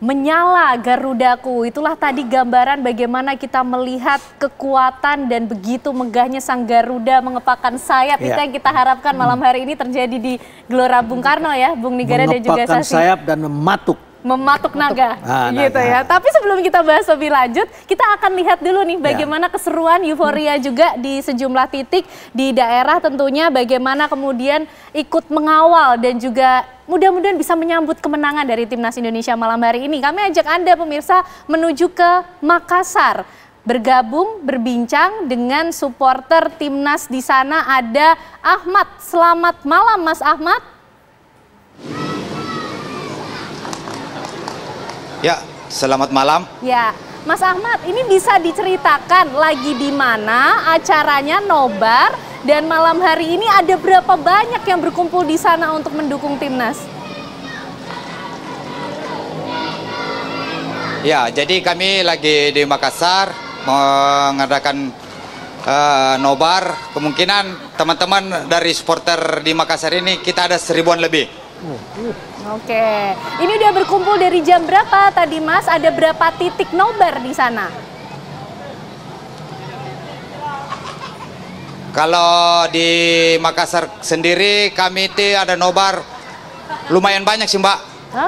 Menyala Garudaku, itulah tadi gambaran bagaimana kita melihat kekuatan dan begitu megahnya sang Garuda mengepakkan sayap. Itu yang kita harapkan malam hari ini terjadi di Gelora Bung Karno ya, Bung Nigara dan juga Sasi. Mengepakkan sayap dan mematuk naga, gitu ya. Tapi sebelum kita bahas lebih lanjut, kita akan lihat dulu nih bagaimana keseruan, euforia juga di sejumlah titik di daerah tentunya, bagaimana kemudian ikut mengawal dan juga mudah-mudahan bisa menyambut kemenangan dari Timnas Indonesia malam hari ini. Kami ajak Anda pemirsa menuju ke Makassar, bergabung, berbincang dengan supporter Timnas di sana. Ada Ahmad. Selamat malam Mas Ahmad. Ya, selamat malam. Ya, Mas Ahmad, ini bisa diceritakan lagi di mana acaranya nobar dan malam hari ini ada berapa banyak yang berkumpul di sana untuk mendukung Timnas? Ya, jadi kami lagi di Makassar mengadakan nobar. Kemungkinan teman-teman dari supporter di Makassar ini kita ada 1000-an lebih. Oke, ini udah berkumpul dari jam berapa tadi Mas? Ada berapa titik nobar di sana? Kalau di Makassar sendiri kami itu ada nobar lumayan banyak sih Mbak.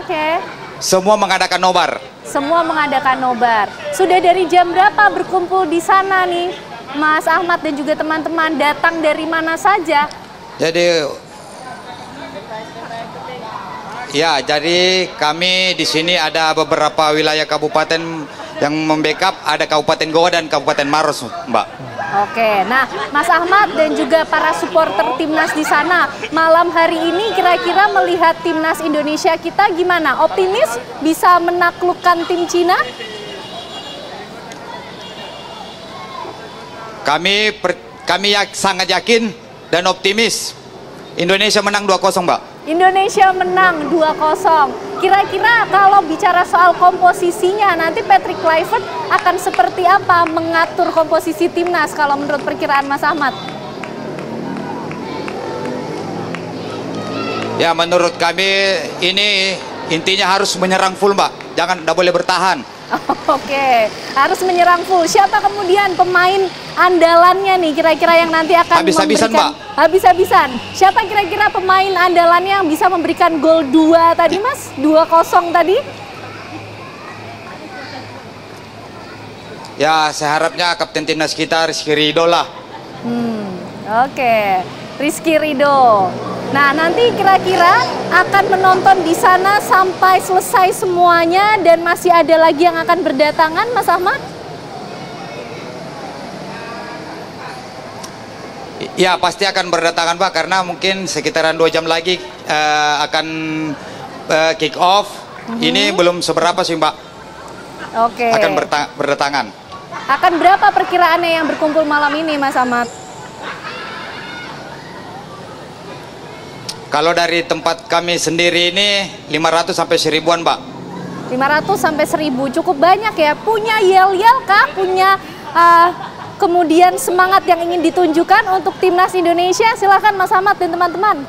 Oke. Semua mengadakan nobar. Semua mengadakan nobar. Sudah dari jam berapa berkumpul di sana nih Mas Ahmad dan juga teman-teman, datang dari mana saja? Jadi kami di sini ada beberapa wilayah kabupaten yang membackup, ada Kabupaten Goa dan Kabupaten Maros, Mbak. Oke, nah Mas Ahmad dan juga para supporter Timnas di sana, malam hari ini kira-kira melihat Timnas Indonesia kita gimana? Optimis bisa menaklukkan tim Cina? Kami sangat yakin dan optimis. Indonesia menang 2-0, Mbak. Indonesia menang 2-0. Kira-kira kalau bicara soal komposisinya, nanti Patrick Kluivert akan seperti apa mengatur komposisi Timnas kalau menurut perkiraan Mas Ahmad? Ya, menurut kami ini intinya harus menyerang full, Mbak. Tidak boleh bertahan. Oke, harus menyerang full. Siapa kemudian pemain andalannya nih kira-kira yang nanti akan habis-habisan, Mbak? Habis-habisan. Siapa kira-kira pemain andalannya yang bisa memberikan gol 2 tadi, Mas? 2-0 tadi? Ya, saya harapnya kapten timnas kita Rizky Ridho lah. Oke, Rizky Ridho. Nah, nanti kira-kira akan menonton di sana sampai selesai semuanya dan masih ada lagi yang akan berdatangan, Mas Ahmad? Ya, pasti akan berdatangan, Pak, karena mungkin sekitaran 2 jam lagi akan kick off. Ini belum seberapa sih, Mbak. Oke. Akan berdatangan. Akan berapa perkiraannya yang berkumpul malam ini, Mas Ahmad? Kalau dari tempat kami sendiri ini 500 sampai 1000-an, Mbak. 500 sampai 1000, cukup banyak ya. Punya yel-yel kah? Punya kemudian semangat yang ingin ditunjukkan untuk Timnas Indonesia? Silahkan Mas Ahmad dan teman-teman.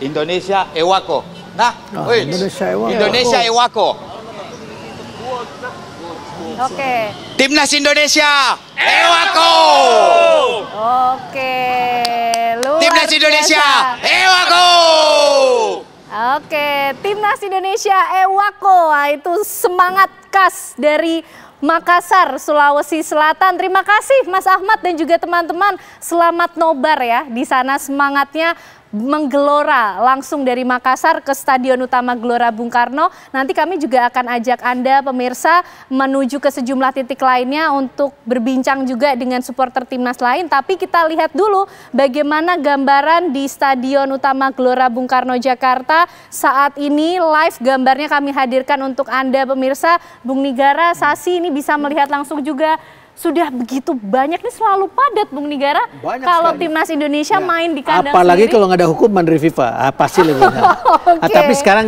Indonesia Ewako. Nah, Indonesia Ewako. Oke. Timnas Indonesia Ewako. Oke. Timnas Indonesia Ewako. Oke, Timnas Indonesia Ewako. Wah, itu semangat khas dari Makassar, Sulawesi Selatan. Terima kasih Mas Ahmad dan juga teman-teman. Selamat nobar ya. Di sana semangatnya menggelora langsung dari Makassar ke Stadion Utama Gelora Bung Karno. Nanti kami juga akan ajak Anda pemirsa menuju ke sejumlah titik lainnya untuk berbincang juga dengan supporter Timnas lain. Tapi kita lihat dulu bagaimana gambaran di Stadion Utama Gelora Bung Karno Jakarta saat ini. Live gambarnya kami hadirkan untuk Anda pemirsa. Bung Nigara, Sasi ini bisa melihat langsung juga sudah begitu banyak nih, selalu padat Bung Nigara. Kalau timnas Indonesia main di kandang apalagi sendiri. kalau nggak ada hukuman dari FIFA, pasti lebih banyak. Tapi sekarang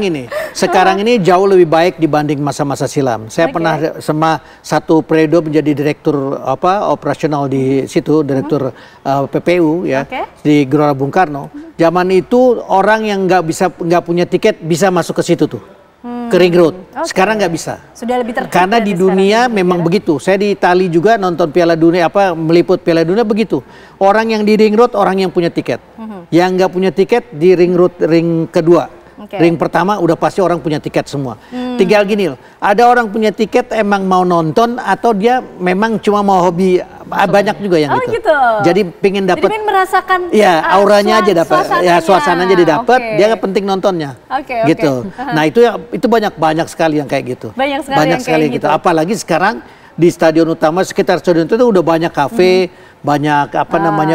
ini jauh lebih baik dibanding masa-masa silam. Saya pernah sama satu periode menjadi direktur operasional di situ, direktur PPU ya, di Gelora Bung Karno. Zaman itu orang yang nggak punya tiket bisa masuk ke situ tuh. Ke ring road. Sekarang nggak bisa. Sudah lebih tertib. Karena di dunia memang begitu. Saya di Itali juga nonton Piala Dunia, meliput Piala Dunia begitu. Orang yang di ring road orang yang punya tiket. Yang nggak punya tiket di ring road ring kedua. Ring pertama udah pasti orang punya tiket semua. Tinggal gini loh, ada orang punya tiket emang mau nonton atau dia memang cuma mau hobi. Banyak juga yang gitu. Jadi pengen dapat. Jadi pengen merasakan auranya aja dapat, suasananya didapat, dia nggak penting nontonnya. Gitu. Nah itu banyak sekali yang kayak gitu. Banyak sekali gitu. Apalagi sekarang di stadion utama, sekitar stadion itu udah banyak kafe, banyak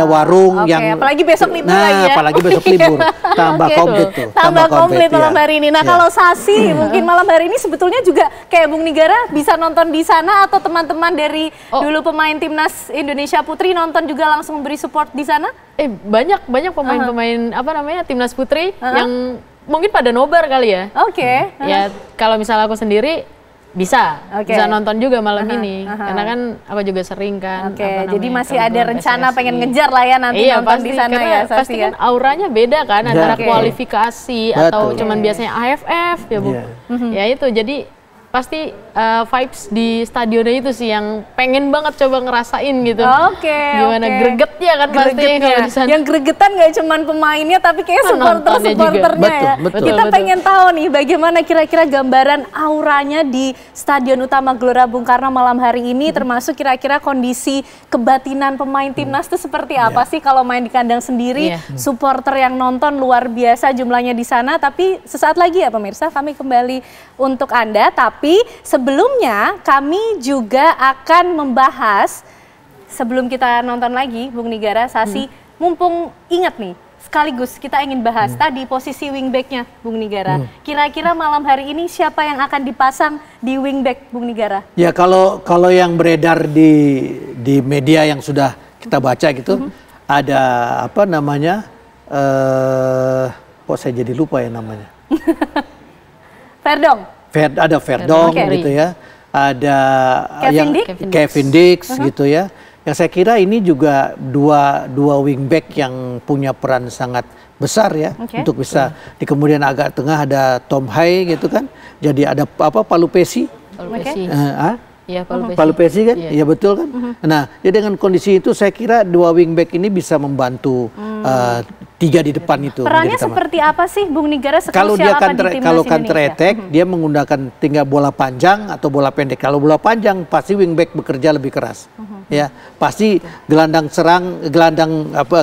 warung yang apalagi besok libur lagi ya. Apalagi besok libur. Tambah komplit tuh. Tambah komplit malam hari ini. Nah, kalau Sasi mungkin malam hari ini sebetulnya juga kayak Bung Nigara bisa nonton di sana, atau teman-teman dari dulu pemain timnas Indonesia Putri nonton juga langsung memberi support di sana? Banyak pemain-pemain timnas putri yang mungkin pada nobar kali ya. Ya kalau misalnya aku sendiri bisa nonton juga malam ini, karena kan aku juga sering kan. Jadi masih ada rencana pengen ngejar lah ya nanti nonton di sana ya. Pasti kan auranya beda kan antara kualifikasi atau cuman biasanya AFF ya Bu. Ya itu, jadi pasti vibes di stadionnya itu sih yang pengen banget coba ngerasain gitu. Gimana gregetnya kan pasti kalau di sana. Yang gregetan gak cuman pemainnya tapi kayak supporternya ya. Kita pengen tahu nih bagaimana kira-kira gambaran auranya di Stadion Utama Gelora Bung Karno malam hari ini, termasuk kira-kira kondisi kebatinan pemain timnas itu seperti apa sih kalau main di kandang sendiri. Supporter yang nonton luar biasa jumlahnya di sana, tapi sesaat lagi ya pemirsa kami kembali untuk Anda. Tapi sebelumnya kami juga akan membahas, sebelum kita nonton lagi Bung Nigara, Sasi, mumpung ingat nih, sekaligus kita ingin bahas tadi posisi wingbacknya Bung Nigara. Kira-kira malam hari ini siapa yang akan dipasang di wingback Bung Nigara? Ya kalau yang beredar di media yang sudah kita baca gitu, ada kok saya jadi lupa ya namanya. Verdong. Ada Verdong gitu ya, ada Kevin Dix gitu ya. Yang saya kira ini juga dua wingback yang punya peran sangat besar ya untuk bisa di kemudian agak tengah ada Tom Hai gitu kan. Jadi ada Palu Pesi. Palu Pesi kan, iya betul kan. Nah, jadi dengan kondisi itu saya kira dua wingback ini bisa membantu tiga di depan itu. Perannya seperti apa sih Bung Nigara? Kalau dia counter attack, dia menggunakan tinggal bola panjang atau bola pendek. Kalau bola panjang pasti wingback bekerja lebih keras. Ya, pasti gelandang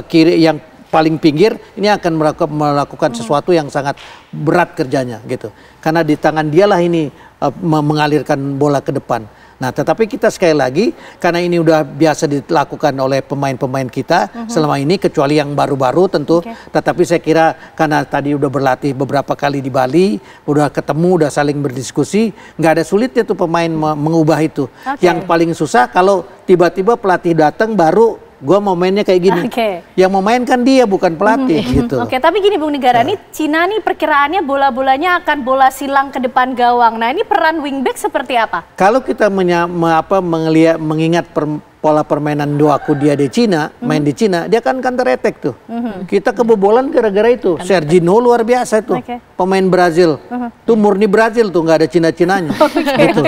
kiri yang paling pinggir ini akan melakukan sesuatu yang sangat berat kerjanya gitu. Karena di tangan dialah ini mengalirkan bola ke depan. Nah, tetapi kita sekali lagi, karena ini udah biasa dilakukan oleh pemain-pemain kita selama ini, kecuali yang baru-baru tentu. Tetapi saya kira karena tadi udah berlatih beberapa kali di Bali, udah ketemu, udah saling berdiskusi, nggak ada sulitnya tuh pemain mengubah itu. Yang paling susah kalau tiba-tiba pelatih datang baru, gue mau mainnya kayak gini. Yang mau main kan dia, bukan pelatih gitu. Tapi gini Bung Nigara, nih Cina nih perkiraannya bola-bolanya akan bola silang ke depan gawang. Nah, ini peran wingback seperti apa? Kalau kita mengingat pola permainan Doaku dia di Cina, main di Cina, dia kan counter attack tuh. Kita kebobolan gara-gara itu. Serginho luar biasa itu, pemain Brazil. Tuh murni Brazil tuh, nggak ada Cina-Cinanya. Gitu.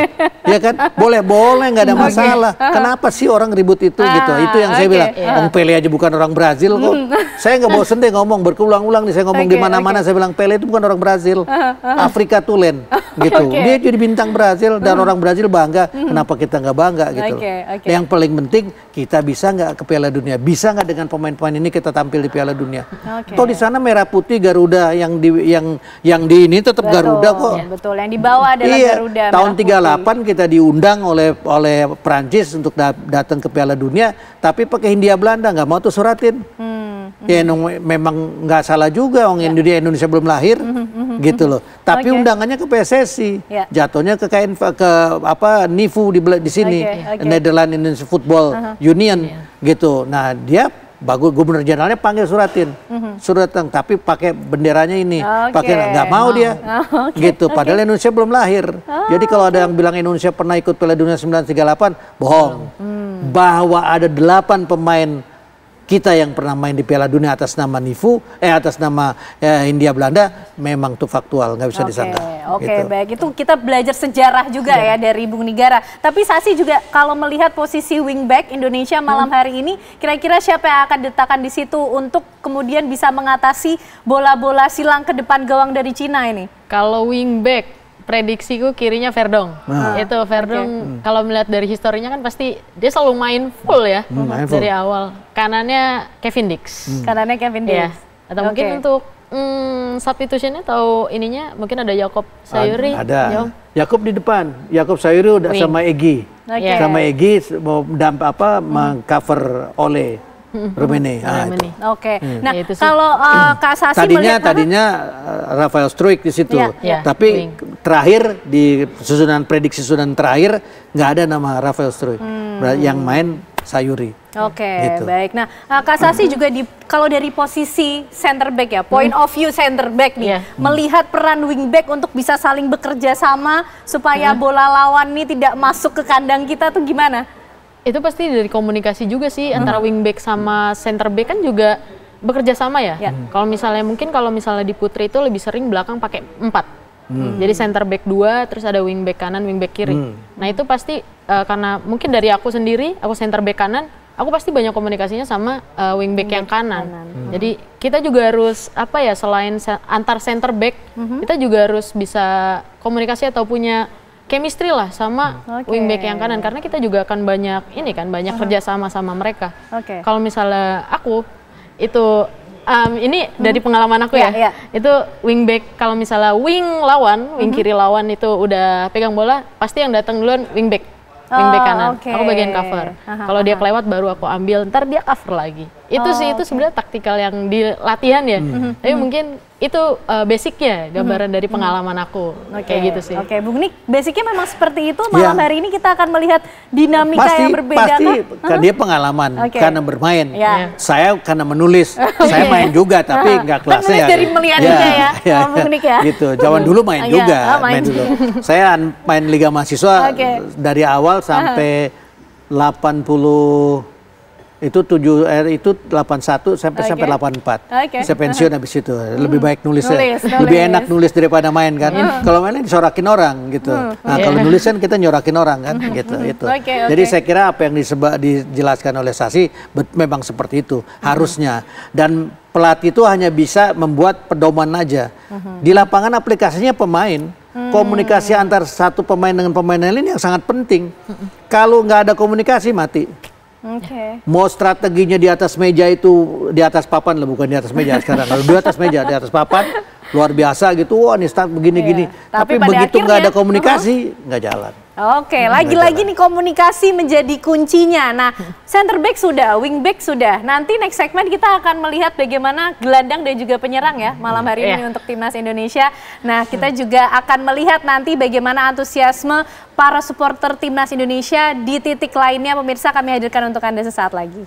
Ya kan? Boleh nggak ada masalah. Kenapa sih orang ribut itu gitu? Itu yang saya bilang. Om Pele aja bukan orang Brazil kok. Saya nggak bosen deh ngomong berulang-ulang nih. Saya ngomong di mana-mana. Saya bilang Pele itu bukan orang Brazil. Afrika Tulen gitu. Dia jadi bintang Brazil dan orang Brazil bangga. Kenapa kita nggak bangga gitu? Yang paling penting kita bisa nggak ke Piala Dunia, bisa nggak dengan pemain-pemain ini kita tampil di Piala Dunia. Toh di sana merah putih Garuda yang di ini tetap Garuda kok. Betul, yang di bawah adalah Garuda. Tahun 38 kita diundang oleh Prancis untuk datang ke Piala Dunia, tapi pakai Hindia Belanda, nggak mau tuh suratin. Ya memang nggak salah juga, Indonesia belum lahir. gitu loh. Tapi undangannya ke PSSI, jatuhnya ke NIFU di sini, Netherlands Indonesia Football Union gitu. Nah dia bagus, Gubernur Jenderalnya panggil suratin, tapi pakai benderanya ini, pakai nggak mau dia, gitu. Padahal Indonesia belum lahir. Jadi kalau ada yang bilang Indonesia pernah ikut Piala Dunia 1938, bohong. Bahwa ada 8 pemain kita yang pernah main di Piala Dunia atas nama NIFU, atas nama Hindia Belanda, memang itu faktual, nggak bisa disangkal. Oke, baik, itu kita belajar sejarah juga ya dari Bung Nigara. Tapi Sasi juga kalau melihat posisi wingback Indonesia malam hari ini, kira-kira siapa yang akan diletakkan di situ untuk kemudian bisa mengatasi bola-bola silang ke depan gawang dari Cina ini? Kalau wingback, prediksiku kirinya Verdong. Itu Verdong kalau melihat dari historinya kan pasti dia selalu main full ya dari awal. Kanannya Kevin Dix. Kanannya Kevin Dix. Ya. Atau mungkin untuk substitutionnya atau ininya mungkin ada Jakob Sayuri. Ada. Jakob di depan. Jakob Sayuri udah sama Egy. Sama Egy mau mengcover oleh Rumeni. Nah, kalau Kak Sasi tadinya Rafael Struijk di situ, tapi terakhir di prediksi susunan terakhir nggak ada nama Rafael Struijk, yang main Sayuri. Gitu. Baik. Nah, Kak Sasi juga kalau dari posisi center back ya, point of view center back nih, melihat peran wingback untuk bisa saling bekerja sama supaya bola lawan nih tidak masuk ke kandang kita tuh gimana? Itu pasti dari komunikasi juga sih antara wingback sama center back kan juga bekerja sama ya. Kalau misalnya di Putri itu lebih sering belakang pakai 4. Jadi center back 2, terus ada wingback kanan, wingback kiri. Nah itu pasti karena mungkin dari aku sendiri, aku center back kanan, aku pasti banyak komunikasinya sama wingback yang kanan. Jadi kita juga harus selain antar center back, kita juga harus bisa komunikasi atau punya chemistry lah sama wingback yang kanan, karena kita juga akan banyak kerja sama mereka. Kalau misalnya aku itu ini dari pengalaman aku itu wingback, kalau misalnya wing kiri lawan itu udah pegang bola, pasti yang datang duluan wingback kanan. Aku bagian cover. Kalau dia kelewat baru aku ambil, ntar dia cover lagi. Itu sebenarnya taktikal yang di latihan ya. Tapi mungkin itu basicnya, gambaran dari pengalaman aku. Kayak gitu sih. Bung Nik, basicnya memang seperti itu. Malam hari ini kita akan melihat dinamika yang berbeda. Pasti kan dia pengalaman karena bermain. Saya karena menulis. Saya main juga tapi nggak kelasnya. Menulis dari melihat juga ya, Bung Nik ya. Gitu. Zaman dulu main juga. Main dulu. Saya main Liga Mahasiswa dari awal sampai 80. Itu 81 sampai 84. Saya pensiun habis itu. Lebih baik nulisnya. Lebih enak nulis daripada main kan. Kalau mainnya disorakin orang gitu. Nah, kalau nulis kan kita nyorakin orang kan gitu itu. Jadi saya kira apa yang dijelaskan oleh Sasi memang seperti itu harusnya. Dan pelatih itu hanya bisa membuat pedoman aja. Di lapangan aplikasinya pemain. Komunikasi antar satu pemain dengan pemain lain yang sangat penting. Kalau nggak ada komunikasi mati. Mau strateginya di atas meja itu, di atas papan lah, bukan di atas meja sekarang. Kalau di atas meja, di atas papan luar biasa gitu. Wah, ini start begini-gini. Tapi begitu nggak ada komunikasi, nggak jalan. Lagi-lagi nih komunikasi menjadi kuncinya. Nah, center back sudah, wing back sudah. Nanti next segment kita akan melihat bagaimana gelandang dan juga penyerang ya malam hari ini untuk Timnas Indonesia. Nah, kita juga akan melihat nanti bagaimana antusiasme para supporter Timnas Indonesia di titik lainnya. Pemirsa, kami hadirkan untuk Anda sesaat lagi.